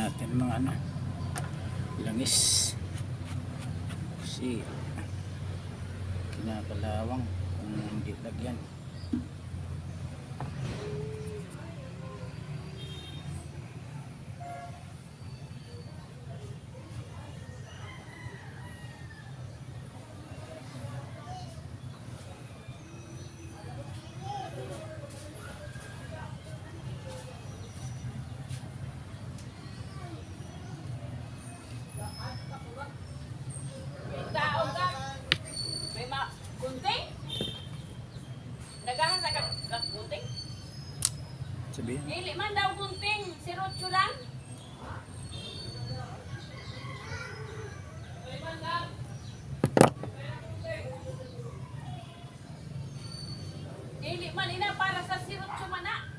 natin mga ano, langis kasi kinakalawang kung hindi lagyan. Sabihin. Dili man daw gunting, sirotso lang. Dili man ina para sa sirotso man na.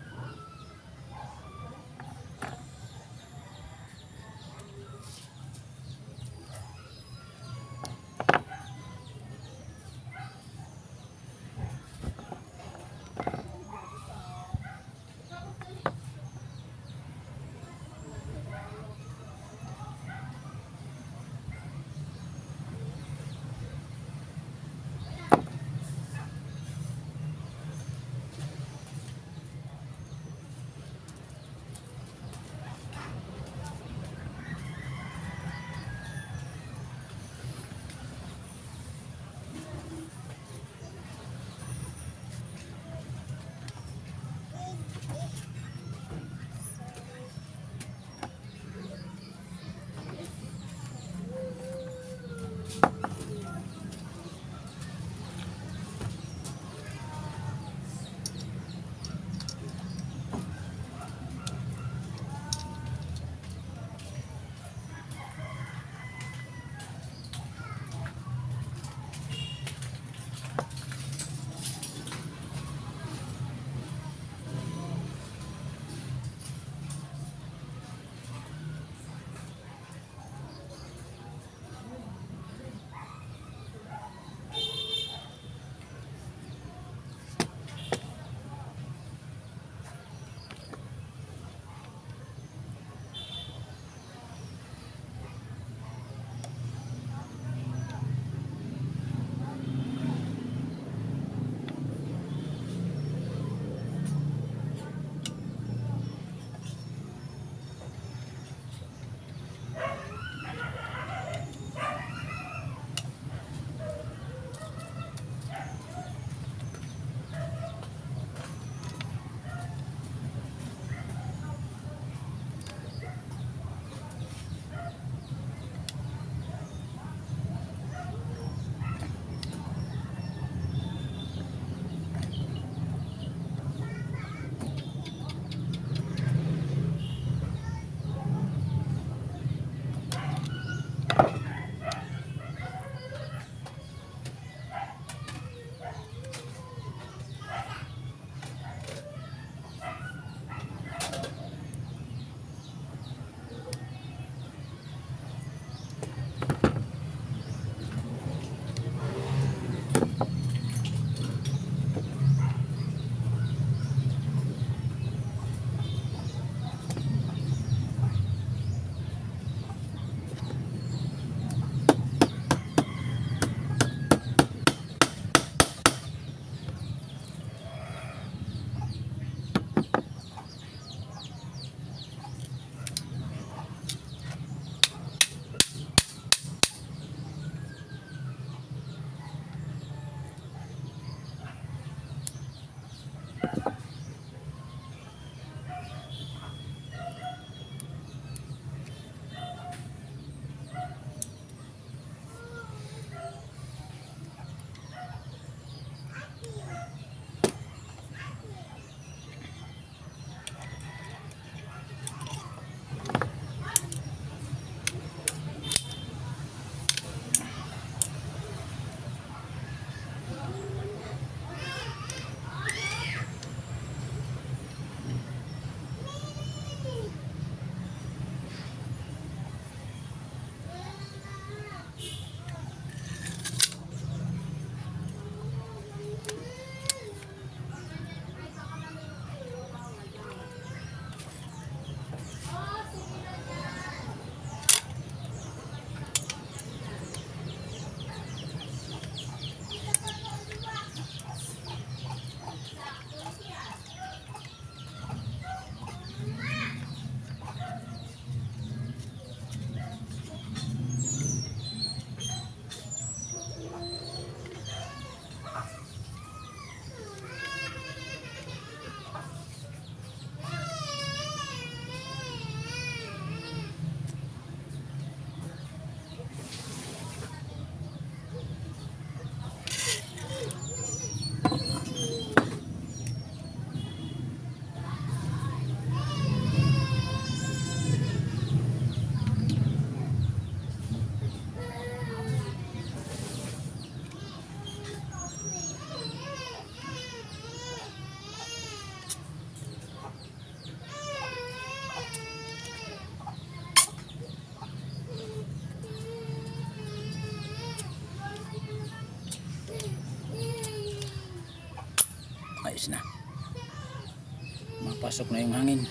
Mapasok na yung hangin.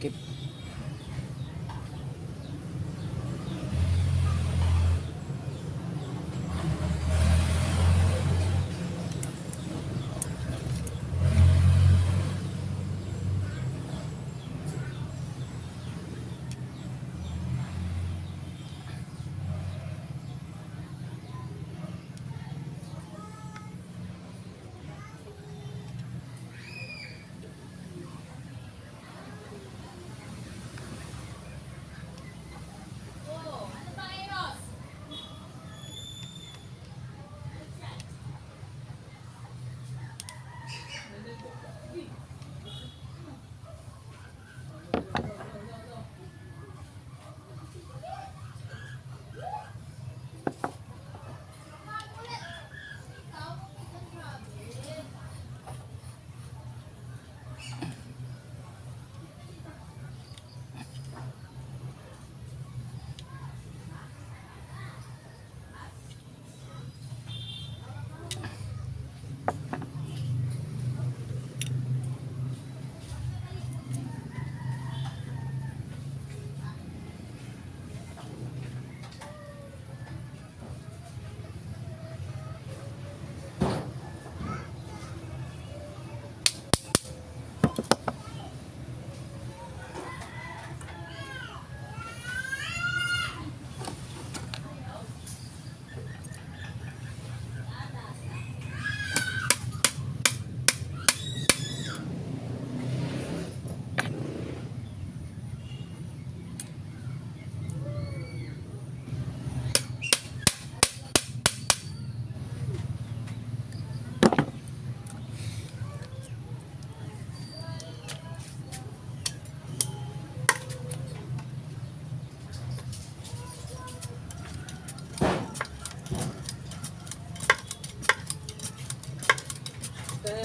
Takip.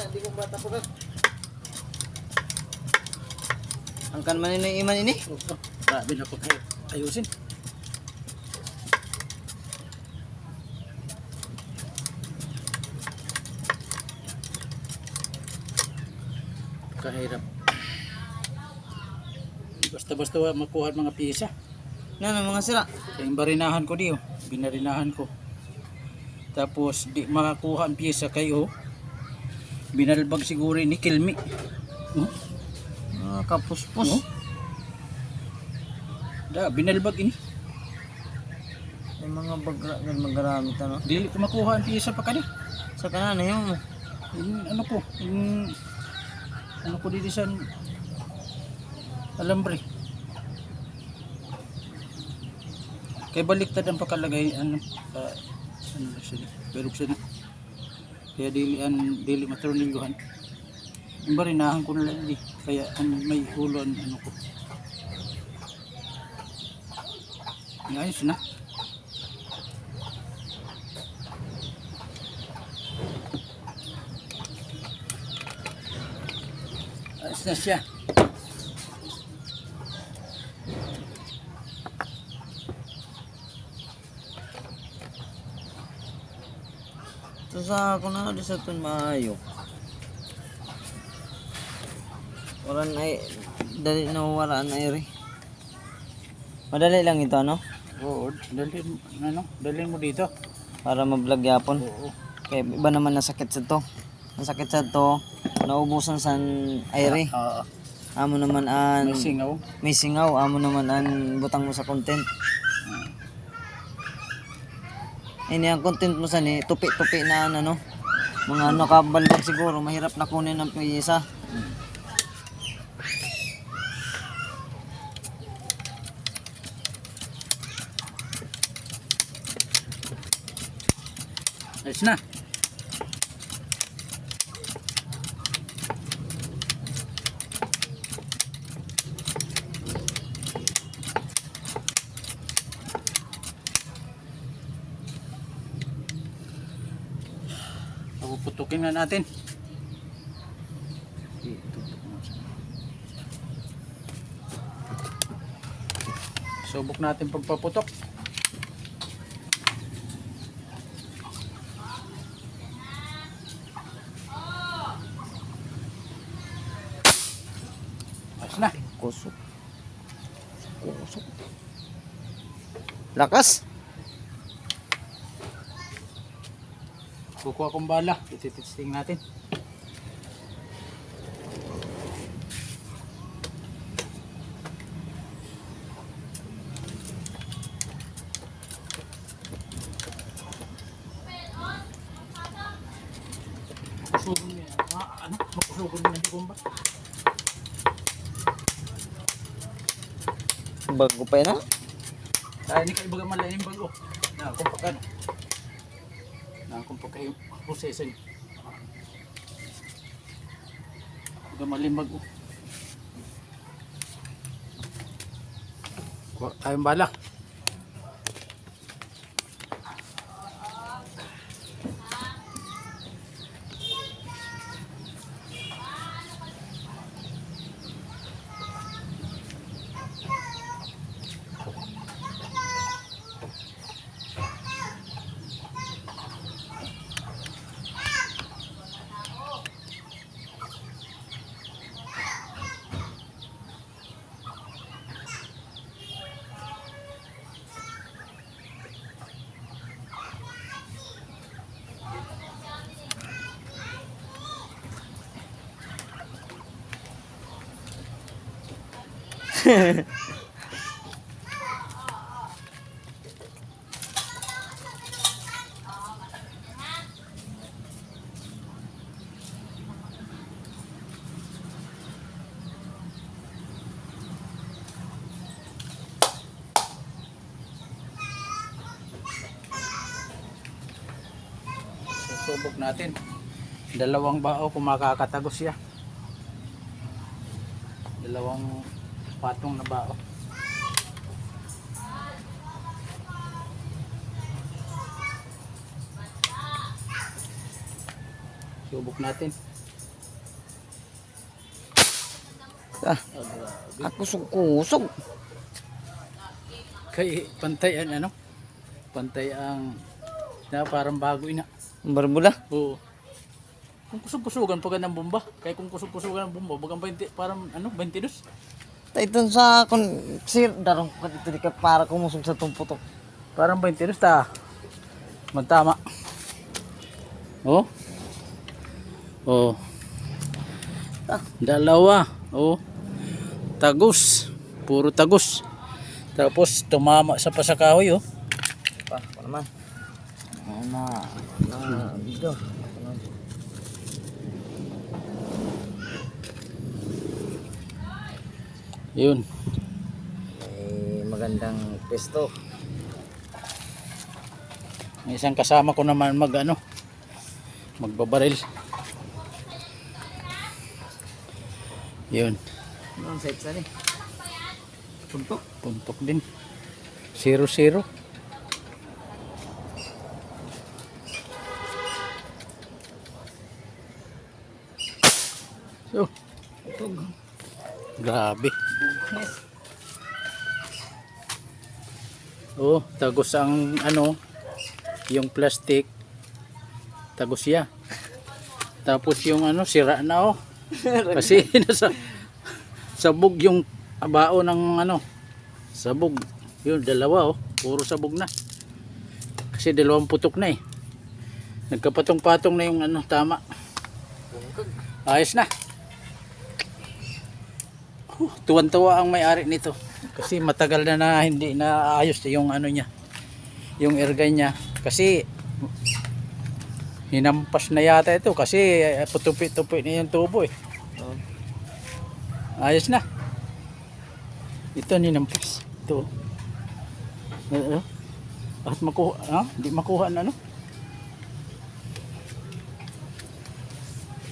Hindi ko bata po ka. Ang kan man ini iman ini. Grabe na po kayo. Ayusin. Kahirap. Basta-basta makuha mga piyesa. Ano mga sira? Yung barinahan ko di oh. Binarinahan ko. Tapos di makakuha ang piyesa kayo. Binalbag siguro ni Kilmi. Oh? Kapuspos. Oh? Binalbag ini. May mga bagra ng magaramit ano. Dili ko makuha ang piyesa pa kani. Sa kanan yung Ano ko? Ano ko dito sa alambre. Kay baliktad ang pakalagay ano na siya. Pero siya na. Kaya dili matronilyohan. Yung barinahan ko na lang di. Kaya may hulon ano ko. Ayos na. Ayos na siya. ito sa ako na di sa tun maayo. Waran ay dali na waraan ay ri. Madali lang ito ano Oo, dalhin mo dito. para ma-vlog yapon. Oo. Kaya iba naman nasakit sa to. Ang sakit sa to naubusan sa ayri. Oo. Amo naman an May singaw. may singaw, amo naman an butang mo sa content. Ini ang content mo sa ni tupi-tupi na ano mga nakabalbag siguro mahirap na kunin ang piyesa. Ayos na. Puputukin na natin. Subok natin pagpaputok. Ayos na. Kusok. Lakas. Kukuha kong bala. Ititesting natin. Sugon niya. Ano? Sugon niya di bomba. Bago pa yan, ha? Ini kayo baga malalim bago. Na kumpakan. Na kumpakan yung proseso. Baga malalim bago. Kuha tayong bala. Subok natin. Dalawang bao kung makakatagos siya. Dalawang patong na bao. Subok natin. Ah, ako kusog. Kay pantay ang ano? Pantay ang na parang bago ina. Barbula. Oo. Kung kusog-kusugan pag ng bomba. Kaya kung kusog-kusugan ng bomba, bagang 20, parang ano, 22. Ito sa kun sir darong ko dito di ka para kumusog sa tumputok. Parang 22 ta. Magtama. Oh. Oh. Dalawa. Oh. Tagus. Puro tagus. Tapos tumama sa pasakahoy oh. Pa, pa naman. Dito. Yun. Magandang pesto. May isang kasama ko naman magbabaril. Yun. Anong size na ni? Puntok. Puntok din. 0-0. So, grabe. Oh, tagos ang yung plastic. Tagos siya. Tapos yung sira na oh. Kasi sabog yung bao ng sabog. Yun, dalawa oh. Puro sabog na. Kasi dalawang putok na eh. Nagkapatong-patong na yung tama. Ayos na. Tuwan-tuwa ang may-ari nito. Kasi matagal na hindi na ayos yung niya. Yung ergay niya. Kasi hinampas na yata ito kasi putupi-tupi na yung tubo eh. Ayos na. Ito ninampas. Ito. At makuha, hindi makuha na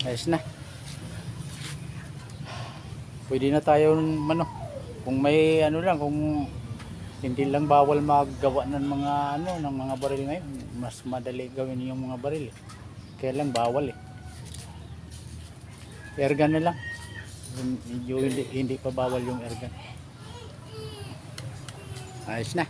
Ayos na. Pwede na tayo kung may lang, kung hindi lang bawal maggawa ng mga baril ngayon, mas madali gawin yung mga baril eh. Kaya lang bawal eh. Airgun na lang. Hindi pa bawal yung airgun. Ayos na.